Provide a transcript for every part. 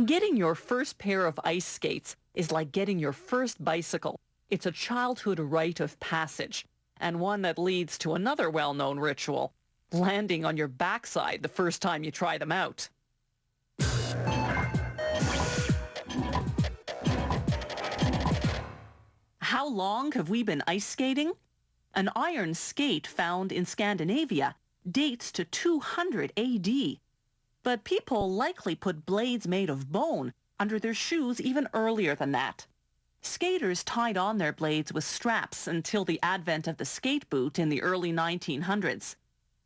Getting your first pair of ice skates is like getting your first bicycle. It's a childhood rite of passage, and one that leads to another well-known ritual, landing on your backside the first time you try them out. How long have we been ice skating? An iron skate found in Scandinavia dates to 200 AD. But people likely put blades made of bone under their shoes even earlier than that. Skaters tied on their blades with straps until the advent of the skate boot in the early 1900s.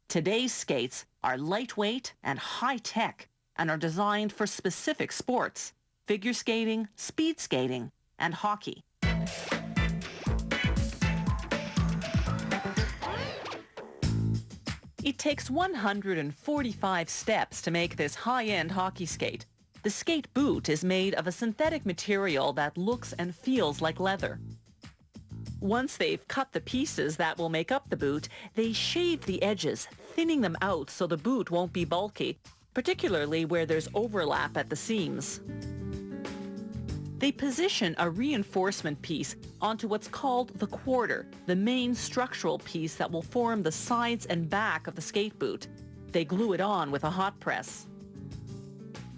Today's skates are lightweight and high-tech and are designed for specific sports: figure skating, speed skating, and hockey. It takes 145 steps to make this high-end hockey skate. The skate boot is made of a synthetic material that looks and feels like leather. Once they've cut the pieces that will make up the boot, they shave the edges, thinning them out so the boot won't be bulky, particularly where there's overlap at the seams. They position a reinforcement piece onto what's called the quarter, the main structural piece that will form the sides and back of the skate boot. They glue it on with a hot press.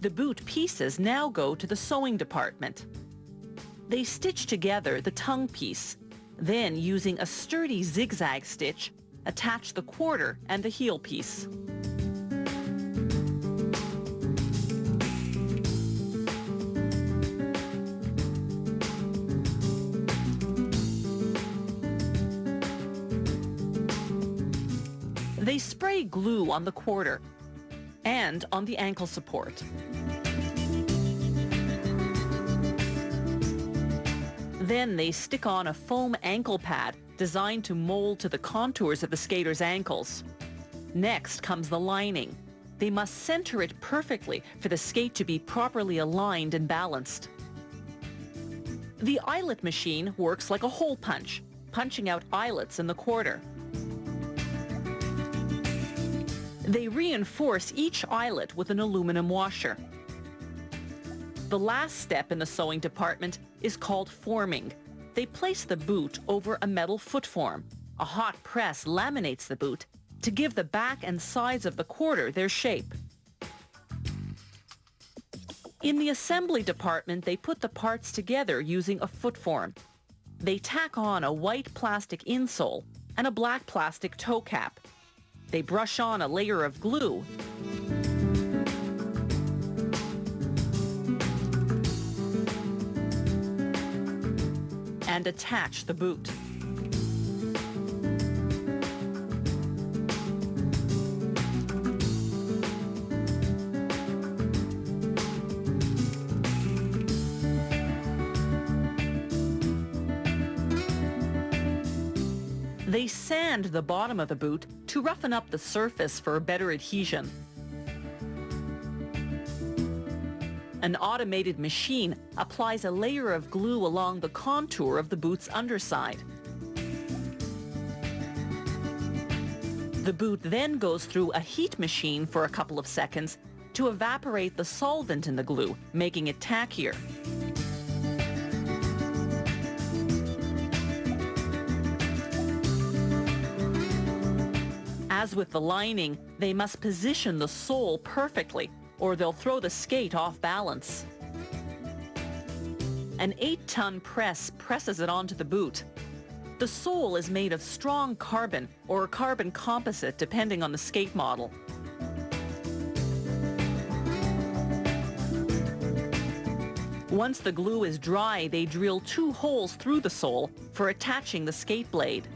The boot pieces now go to the sewing department. They stitch together the tongue piece, then using a sturdy zigzag stitch, attach the quarter and the heel piece. They spray glue on the quarter and on the ankle support. Then they stick on a foam ankle pad designed to mold to the contours of the skater's ankles. Next comes the lining. They must center it perfectly for the skate to be properly aligned and balanced. The eyelet machine works like a hole punch, punching out eyelets in the quarter. They reinforce each eyelet with an aluminum washer. The last step in the sewing department is called forming. They place the boot over a metal foot form. A hot press laminates the boot to give the back and sides of the quarter their shape. In the assembly department, they put the parts together using a foot form. They tack on a white plastic insole and a black plastic toe cap. They brush on a layer of glue and attach the boot. They sand the bottom of the boot to roughen up the surface for better adhesion. An automated machine applies a layer of glue along the contour of the boot's underside. The boot then goes through a heat machine for a couple of seconds to evaporate the solvent in the glue, making it tackier. As with the lining, they must position the sole perfectly, or they'll throw the skate off balance. An 8-ton press presses it onto the boot. The sole is made of strong carbon or carbon composite, depending on the skate model. Once the glue is dry, they drill 2 holes through the sole for attaching the skate blade.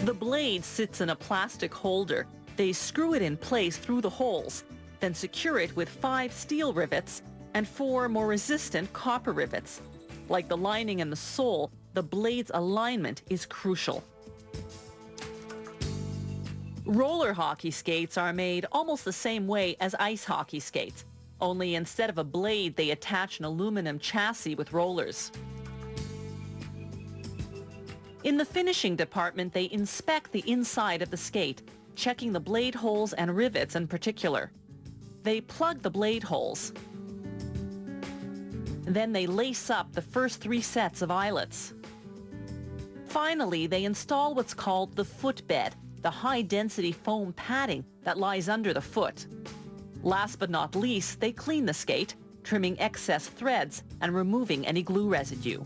The blade sits in a plastic holder. They screw it in place through the holes, then secure it with 5 steel rivets and 4 more resistant copper rivets. Like the lining and the sole, the blade's alignment is crucial. Roller hockey skates are made almost the same way as ice hockey skates, only instead of a blade, they attach an aluminum chassis with rollers. In the finishing department, they inspect the inside of the skate, checking the blade holes and rivets in particular. They plug the blade holes. Then they lace up the first 3 sets of eyelets. Finally, they install what's called the footbed, the high-density foam padding that lies under the foot. Last but not least, they clean the skate, trimming excess threads and removing any glue residue.